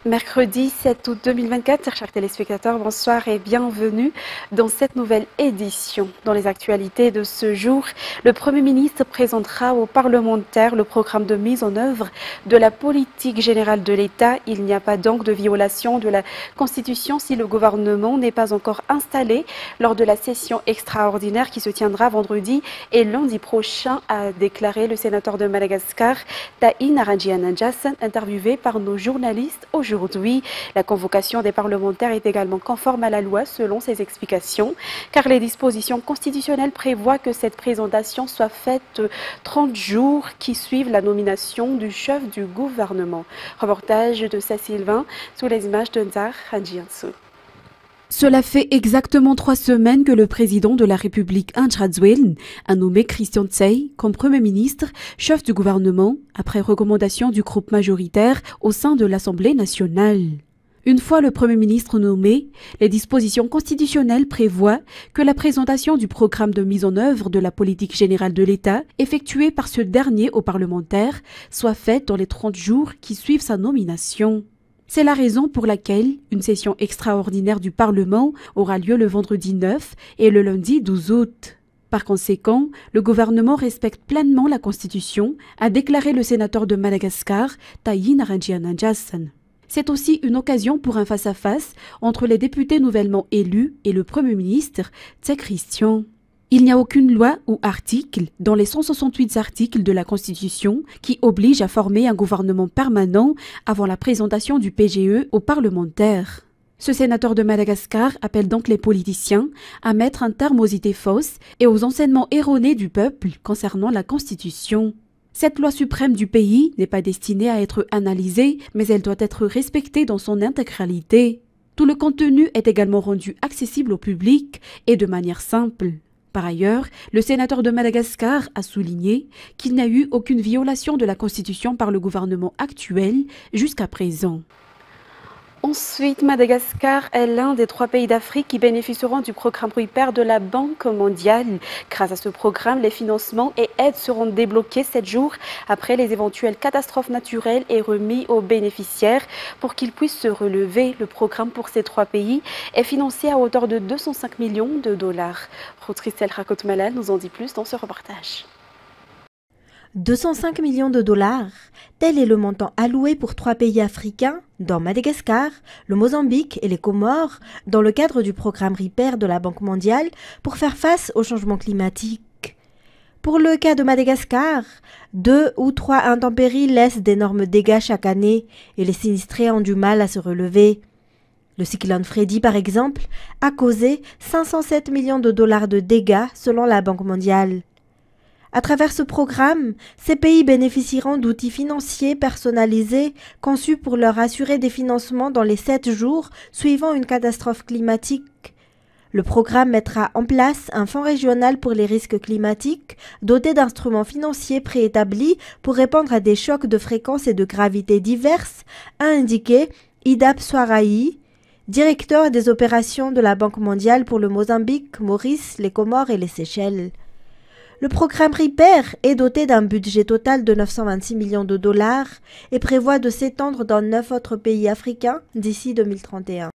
Mercredi 7 août 2024, chers téléspectateurs, bonsoir et bienvenue dans cette nouvelle édition. Dans les actualités de ce jour, le Premier ministre présentera aux parlementaires le programme de mise en œuvre de la politique générale de l'État. Il n'y a pas donc de violation de la Constitution si le gouvernement n'est pas encore installé lors de la session extraordinaire qui se tiendra vendredi et lundi prochain, a déclaré le sénateur de Madagascar, Taï Naranjian-Nadjasan, interviewé par nos journalistes aujourd'hui. La convocation des parlementaires est également conforme à la loi selon ses explications, car les dispositions constitutionnelles prévoient que cette présentation soit faite 30 jours qui suivent la nomination du chef du gouvernement. Reportage de Sylvain sous les images de Nzar Hadjiansou. Cela fait exactement 3 semaines que le président de la République Antradzuel a nommé Christian Tsey comme Premier ministre, chef du gouvernement, après recommandation du groupe majoritaire au sein de l'Assemblée nationale. Une fois le Premier ministre nommé, les dispositions constitutionnelles prévoient que la présentation du programme de mise en œuvre de la politique générale de l'État, effectuée par ce dernier aux parlementaires, soit faite dans les 30 jours qui suivent sa nomination. C'est la raison pour laquelle une session extraordinaire du Parlement aura lieu le vendredi 9 et le lundi 12 août. Par conséquent, le gouvernement respecte pleinement la Constitution, a déclaré le sénateur de Madagascar, Taï Naranjian-Nadjasan. C'est aussi une occasion pour un face-à-face entre les députés nouvellement élus et le Premier ministre, Tsey Christian. Il n'y a aucune loi ou article dans les 168 articles de la Constitution qui oblige à former un gouvernement permanent avant la présentation du PGE aux parlementaires. Ce sénateur de Madagascar appelle donc les politiciens à mettre un terme aux idées fausses et aux enseignements erronés du peuple concernant la Constitution. Cette loi suprême du pays n'est pas destinée à être analysée, mais elle doit être respectée dans son intégralité. Tout le contenu est également rendu accessible au public et de manière simple. Par ailleurs, le sénateur de Madagascar a souligné qu'il n'y a eu aucune violation de la Constitution par le gouvernement actuel jusqu'à présent. Ensuite, Madagascar est l'un des 3 pays d'Afrique qui bénéficieront du programme RIPER de la Banque mondiale. Grâce à ce programme, les financements et aides seront débloqués 7 jours après les éventuelles catastrophes naturelles et remis aux bénéficiaires pour qu'ils puissent se relever. Le programme pour ces 3 pays est financé à hauteur de 205 millions de dollars. Christelle Rakotmalal nous en dit plus dans ce reportage. 205 millions de dollars, tel est le montant alloué pour 3 pays africains, dont Madagascar, le Mozambique et les Comores, dans le cadre du programme RIPER de la Banque mondiale pour faire face au changement climatique. Pour le cas de Madagascar, 2 ou 3 intempéries laissent d'énormes dégâts chaque année et les sinistrés ont du mal à se relever. Le cyclone Freddy, par exemple, a causé 507 millions de dollars de dégâts selon la Banque mondiale. À travers ce programme, ces pays bénéficieront d'outils financiers personnalisés conçus pour leur assurer des financements dans les 7 jours suivant une catastrophe climatique. Le programme mettra en place un fonds régional pour les risques climatiques, doté d'instruments financiers préétablis pour répondre à des chocs de fréquence et de gravité diverses, a indiqué Idap Swarahi, directeur des opérations de la Banque mondiale pour le Mozambique, Maurice, les Comores et les Seychelles. Le programme RIPER est doté d'un budget total de 926 millions de dollars et prévoit de s'étendre dans 9 autres pays africains d'ici 2031.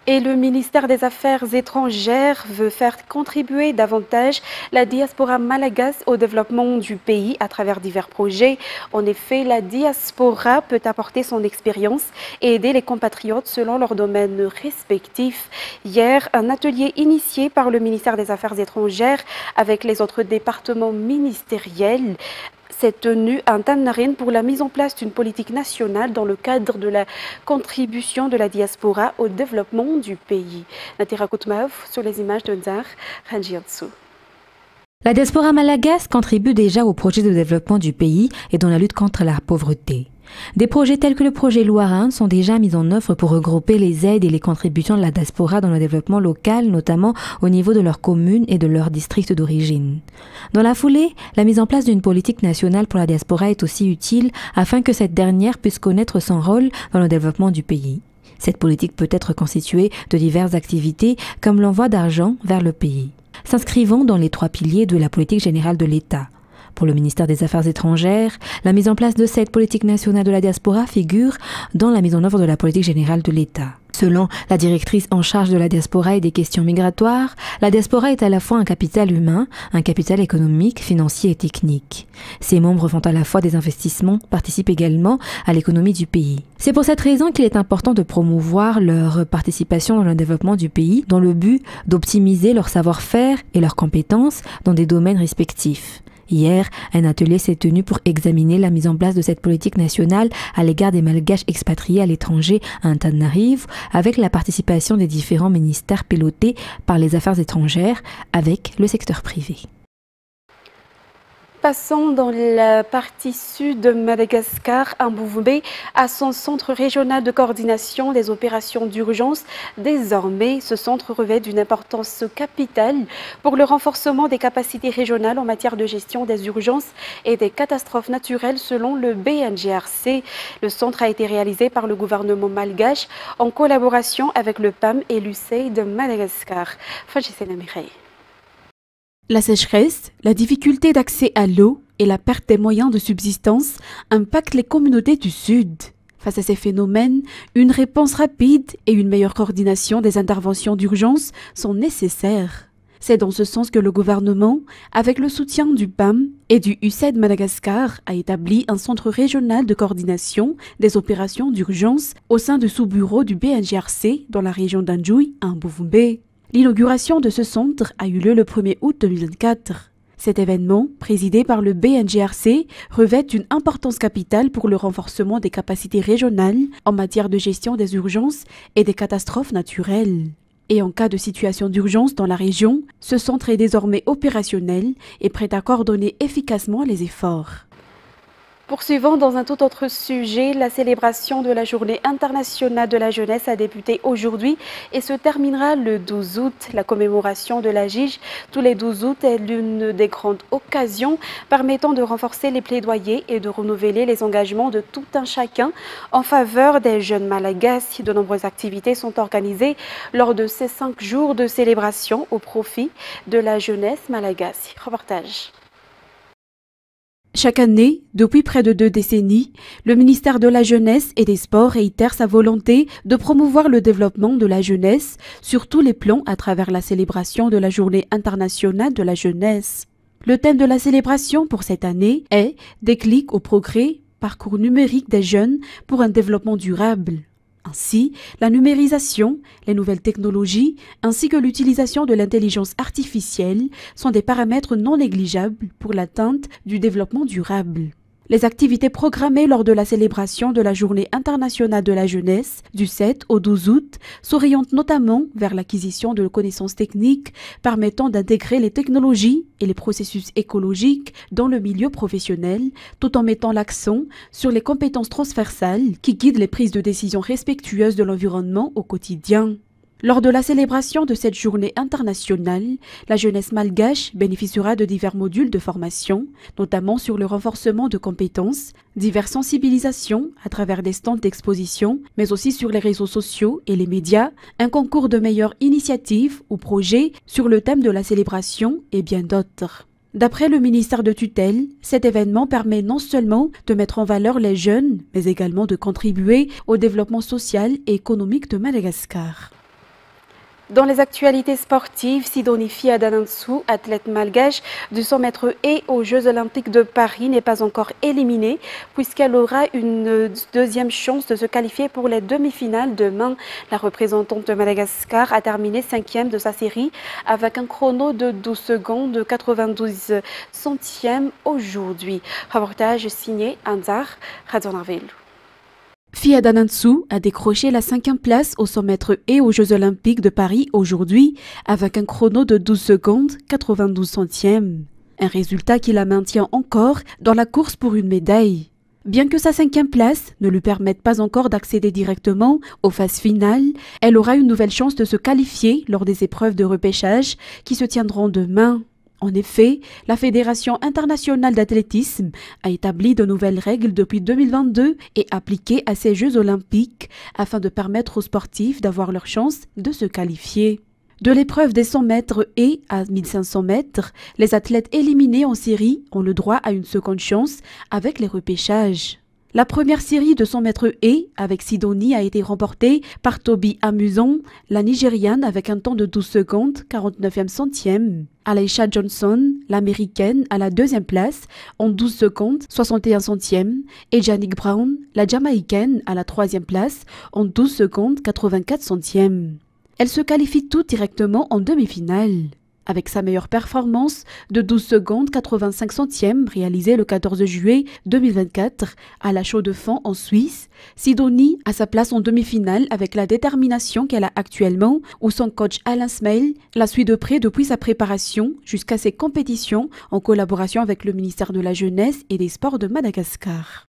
Et le ministère des Affaires étrangères veut faire contribuer davantage la diaspora malagasy au développement du pays à travers divers projets. En effet, la diaspora peut apporter son expérience et aider les compatriotes selon leurs domaines respectifs. Hier, un atelier initié par le ministère des Affaires étrangères avec les autres départements ministériels s'est tenu à Tanarine pour la mise en place d'une politique nationale dans le cadre de la contribution de la diaspora au développement du pays. Natira Koutmav sur les images de Nzar Hadjiansou. La diaspora malagasy contribue déjà au projet de développement du pays et dans la lutte contre la pauvreté. Des projets tels que le projet Loirin sont déjà mis en œuvre pour regrouper les aides et les contributions de la diaspora dans le développement local, notamment au niveau de leurs communes et de leurs districts d'origine. Dans la foulée, la mise en place d'une politique nationale pour la diaspora est aussi utile afin que cette dernière puisse connaître son rôle dans le développement du pays. Cette politique peut être constituée de diverses activités comme l'envoi d'argent vers le pays, s'inscrivant dans les 3 piliers de la politique générale de l'État. Pour le ministère des Affaires étrangères, la mise en place de cette politique nationale de la diaspora figure dans la mise en œuvre de la politique générale de l'État. Selon la directrice en charge de la diaspora et des questions migratoires, la diaspora est à la fois un capital humain, un capital économique, financier et technique. Ses membres font à la fois des investissements, participent également à l'économie du pays. C'est pour cette raison qu'il est important de promouvoir leur participation dans le développement du pays, dans le but d'optimiser leur savoir-faire et leurs compétences dans des domaines respectifs. Hier, un atelier s'est tenu pour examiner la mise en place de cette politique nationale à l'égard des Malgaches expatriés à l'étranger à Antananarivo, avec la participation des différents ministères pilotés par les affaires étrangères avec le secteur privé. Passons dans la partie sud de Madagascar, Mbouvumbe a son centre régional de coordination des opérations d'urgence. Désormais, ce centre revêt d'une importance capitale pour le renforcement des capacités régionales en matière de gestion des urgences et des catastrophes naturelles selon le BNGRC. Le centre a été réalisé par le gouvernement malgache en collaboration avec le PAM et l'UCEI de Madagascar. La sécheresse, la difficulté d'accès à l'eau et la perte des moyens de subsistance impactent les communautés du Sud. Face à ces phénomènes, une réponse rapide et une meilleure coordination des interventions d'urgence sont nécessaires. C'est dans ce sens que le gouvernement, avec le soutien du PAM et du UCEI de Madagascar, a établi un centre régional de coordination des opérations d'urgence au sein du sous-bureau du BNGRC dans la région d'Anjoui, à Mbouvumbe. L'inauguration de ce centre a eu lieu le 1er août 2024. Cet événement, présidé par le BNGRC, revêt une importance capitale pour le renforcement des capacités régionales en matière de gestion des urgences et des catastrophes naturelles. Et en cas de situation d'urgence dans la région, ce centre est désormais opérationnel et prêt à coordonner efficacement les efforts. Poursuivons dans un tout autre sujet, la célébration de la Journée internationale de la jeunesse a débuté aujourd'hui et se terminera le 12 août. La commémoration de la JIJ tous les 12 août est l'une des grandes occasions permettant de renforcer les plaidoyers et de renouveler les engagements de tout un chacun en faveur des jeunes malagasy. De nombreuses activités sont organisées lors de ces 5 jours de célébration au profit de la jeunesse malagasy. Reportage. Chaque année, depuis près de 2 décennies, le ministère de la Jeunesse et des Sports réitère sa volonté de promouvoir le développement de la jeunesse sur tous les plans à travers la célébration de la Journée internationale de la jeunesse. Le thème de la célébration pour cette année est « Déclic au progrès, parcours numérique des jeunes pour un développement durable ». Ainsi, la numérisation, les nouvelles technologies ainsi que l'utilisation de l'intelligence artificielle sont des paramètres non négligeables pour l'atteinte du développement durable. Les activités programmées lors de la célébration de la Journée internationale de la jeunesse du 7 au 12 août s'orientent notamment vers l'acquisition de connaissances techniques permettant d'intégrer les technologies et les processus écologiques dans le milieu professionnel, tout en mettant l'accent sur les compétences transversales qui guident les prises de décision respectueuses de l'environnement au quotidien. Lors de la célébration de cette journée internationale, la jeunesse malgache bénéficiera de divers modules de formation, notamment sur le renforcement de compétences, diverses sensibilisations à travers des stands d'exposition, mais aussi sur les réseaux sociaux et les médias, un concours de meilleures initiatives ou projets sur le thème de la célébration et bien d'autres. D'après le ministère de tutelle, cet événement permet non seulement de mettre en valeur les jeunes, mais également de contribuer au développement social et économique de Madagascar. Dans les actualités sportives, Sidonie Fiadanantsou, athlète malgache du 100 mètres haies aux Jeux Olympiques de Paris, n'est pas encore éliminée puisqu'elle aura une deuxième chance de se qualifier pour les demi-finales demain. La représentante de Madagascar a terminé 5e de sa série avec un chrono de 12 secondes 92 centièmes aujourd'hui. Reportage signé Anzar Radzonarvelu. Fiadanantsou a décroché la 5e place au 100 mètres haies aux Jeux Olympiques de Paris aujourd'hui avec un chrono de 12 secondes 92 centièmes. Un résultat qui la maintient encore dans la course pour une médaille. Bien que sa 5e place ne lui permette pas encore d'accéder directement aux phases finales, elle aura une nouvelle chance de se qualifier lors des épreuves de repêchage qui se tiendront demain. En effet, la Fédération internationale d'athlétisme a établi de nouvelles règles depuis 2022 et appliquées à ces Jeux olympiques afin de permettre aux sportifs d'avoir leur chance de se qualifier. De l'épreuve des 100 mètres et à 1500 mètres, les athlètes éliminés en série ont le droit à une seconde chance avec les repêchages. La première série de 100 mètres et avec Sidonie a été remportée par Toby Amuson, la Nigériane avec un temps de 12 secondes 49e centième. Alaisha Johnson, l'Américaine, à la deuxième place en 12 secondes 61 centièmes et Jannick Brown, la Jamaïcaine, à la troisième place en 12 secondes 84 centièmes. Elles se qualifient toutes directement en demi-finale. Avec sa meilleure performance de 12 secondes 85 centièmes réalisée le 14 juillet 2024 à la Chaux-de-Fonds en Suisse, Sidonie a sa place en demi-finale avec la détermination qu'elle a actuellement où son coach Alain Smail la suit de près depuis sa préparation jusqu'à ses compétitions en collaboration avec le ministère de la Jeunesse et des Sports de Madagascar.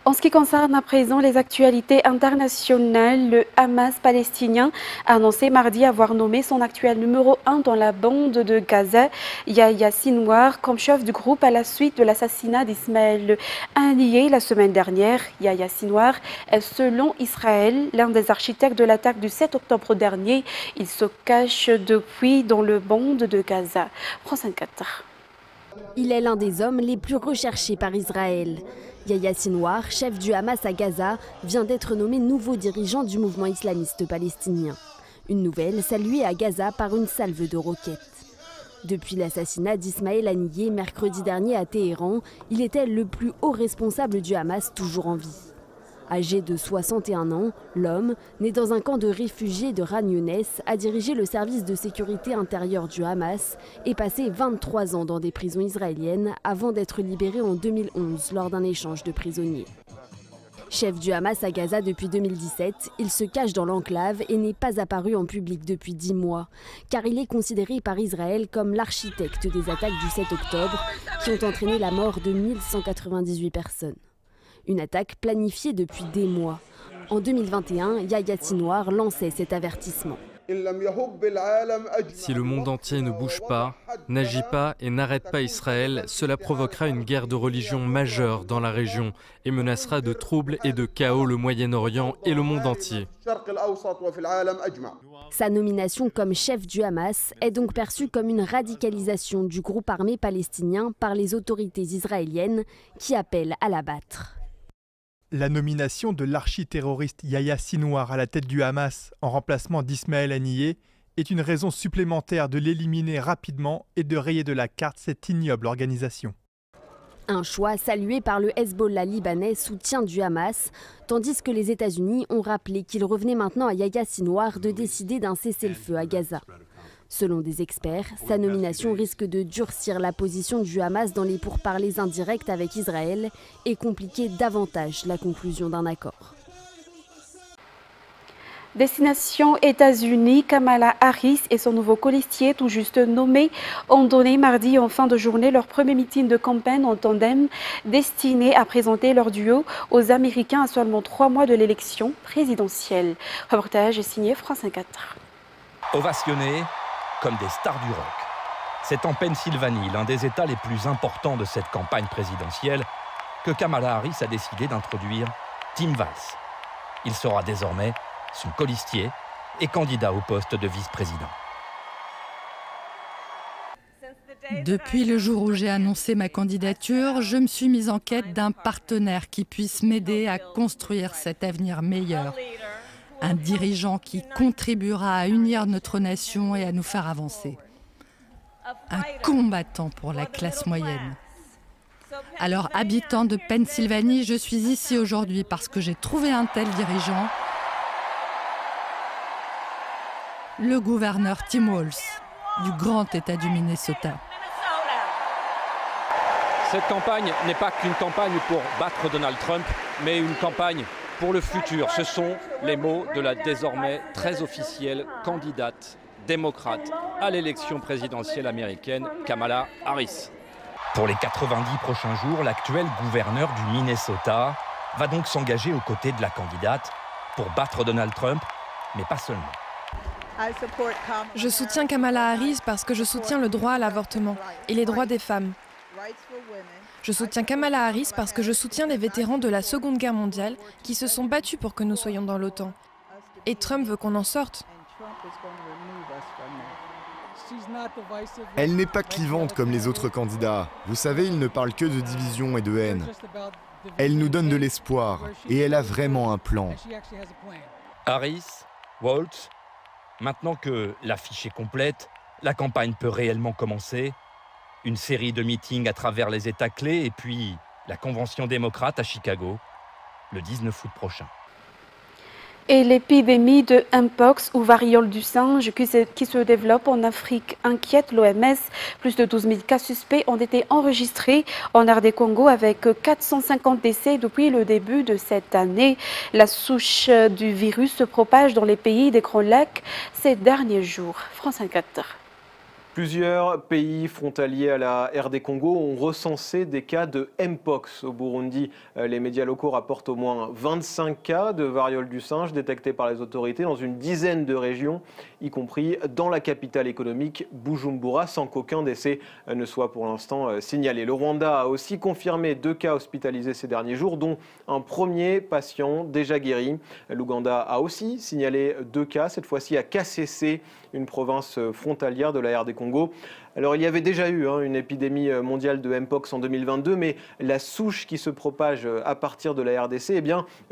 En ce qui concerne à présent les actualités internationales, le Hamas palestinien a annoncé mardi avoir nommé son actuel numéro 1 dans la bande de Gaza, Yahya Sinwar, comme chef du groupe à la suite de l'assassinat d'Ismaël Haniyeh la semaine dernière. Yahya Sinwar est, selon Israël, l'un des architectes de l'attaque du 7 octobre dernier. Il se cache depuis dans le bande de Gaza. France 24. Il est l'un des hommes les plus recherchés par Israël. Yahya Sinwar, chef du Hamas à Gaza, vient d'être nommé nouveau dirigeant du mouvement islamiste palestinien. Une nouvelle saluée à Gaza par une salve de roquettes. Depuis l'assassinat d'Ismaël Haniyeh mercredi dernier à Téhéran, il était le plus haut responsable du Hamas toujours en vie. Âgé de 61 ans, l'homme, né dans un camp de réfugiés de Khan Younes, a dirigé le service de sécurité intérieure du Hamas et passé 23 ans dans des prisons israéliennes avant d'être libéré en 2011 lors d'un échange de prisonniers. Chef du Hamas à Gaza depuis 2017, il se cache dans l'enclave et n'est pas apparu en public depuis 10 mois, car il est considéré par Israël comme l'architecte des attaques du 7 octobre qui ont entraîné la mort de 1198 personnes. Une attaque planifiée depuis des mois. En 2021, Yahya Sinwar lançait cet avertissement. Si le monde entier ne bouge pas, n'agit pas et n'arrête pas Israël, cela provoquera une guerre de religion majeure dans la région et menacera de troubles et de chaos le Moyen-Orient et le monde entier. Sa nomination comme chef du Hamas est donc perçue comme une radicalisation du groupe armé palestinien par les autorités israéliennes qui appellent à l'abattre. La nomination de l'architerroriste Yahya Sinwar à la tête du Hamas en remplacement d'Ismaël Haniyeh est une raison supplémentaire de l'éliminer rapidement et de rayer de la carte cette ignoble organisation. Un choix salué par le Hezbollah libanais, soutien du Hamas, tandis que les États-Unis ont rappelé qu'il revenait maintenant à Yahya Sinwar de décider d'un cessez-le-feu à Gaza. Selon des experts, sa nomination risque de durcir la position du Hamas dans les pourparlers indirects avec Israël et compliquer davantage la conclusion d'un accord. Destination États-Unis, Kamala Harris et son nouveau colistier tout juste nommé ont donné mardi en fin de journée leur premier meeting de campagne en tandem destiné à présenter leur duo aux Américains à seulement 3 mois de l'élection présidentielle. Reportage signé France 24. Ovationnés comme des stars du rock. C'est en Pennsylvanie, l'un des États les plus importants de cette campagne présidentielle, que Kamala Harris a décidé d'introduire Tim Walz. Il sera désormais son colistier et candidat au poste de vice-président. Depuis le jour où j'ai annoncé ma candidature, je me suis mise en quête d'un partenaire qui puisse m'aider à construire cet avenir meilleur. Un dirigeant qui contribuera à unir notre nation et à nous faire avancer. Un combattant pour la classe moyenne. Alors, habitant de Pennsylvanie, je suis ici aujourd'hui parce que j'ai trouvé un tel dirigeant, le gouverneur Tim Walz, du grand État du Minnesota. Cette campagne n'est pas qu'une campagne pour battre Donald Trump, mais une campagne pour le futur. Ce sont les mots de la désormais très officielle candidate démocrate à l'élection présidentielle américaine, Kamala Harris. Pour les 90 prochains jours, l'actuel gouverneur du Minnesota va donc s'engager aux côtés de la candidate pour battre Donald Trump, mais pas seulement. Je soutiens Kamala Harris parce que je soutiens le droit à l'avortement et les droits des femmes. Je soutiens Kamala Harris parce que je soutiens les vétérans de la Seconde Guerre mondiale qui se sont battus pour que nous soyons dans l'OTAN. Et Trump veut qu'on en sorte. Elle n'est pas clivante comme les autres candidats. Vous savez, il ne parle que de division et de haine. Elle nous donne de l'espoir et elle a vraiment un plan. Harris, Waltz, maintenant que l'affiche est complète, la campagne peut réellement commencer. Une série de meetings à travers les États clés et puis la convention démocrate à Chicago, le 19 août prochain. Et l'épidémie de Mpox ou variole du singe qui se développe en Afrique inquiète l'OMS. Plus de 12 000 cas suspects ont été enregistrés en RD Congo avec 450 décès depuis le début de cette année. La souche du virus se propage dans les pays des Grands Lacs ces derniers jours. France 24. Plusieurs pays frontaliers à la RD Congo ont recensé des cas de Mpox. Au Burundi, les médias locaux rapportent au moins 25 cas de variole du singe détectés par les autorités dans une dizaine de régions, y compris dans la capitale économique Bujumbura, sans qu'aucun décès ne soit pour l'instant signalé. Le Rwanda a aussi confirmé 2 cas hospitalisés ces derniers jours, dont un premier patient déjà guéri. L'Ouganda a aussi signalé 2 cas, cette fois-ci à Kasese, une province frontalière de la RD Congo. Alors il y avait déjà eu une épidémie mondiale de Mpox en 2022, mais la souche qui se propage à partir de la RDC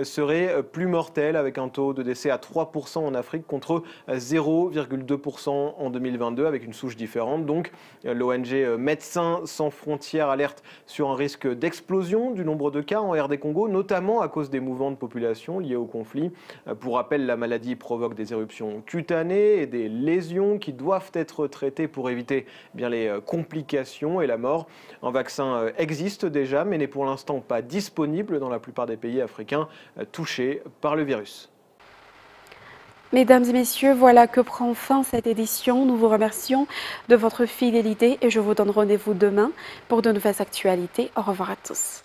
serait plus mortelle, avec un taux de décès à 3% en Afrique contre 0,2% en 2022, avec une souche différente. Donc l'ONG Médecins sans frontières alerte sur un risque d'explosion du nombre de cas en RD Congo, notamment à cause des mouvements de population liés au conflit. Pour rappel, la maladie provoque des éruptions cutanées et des lésions qui doivent être traitées pour éviter les complications et la mort. Un vaccin existe déjà, mais n'est pour l'instant pas disponible dans la plupart des pays africains touchés par le virus. Mesdames et messieurs, voilà que prend fin cette édition. Nous vous remercions de votre fidélité et je vous donne rendez-vous demain pour de nouvelles actualités. Au revoir à tous.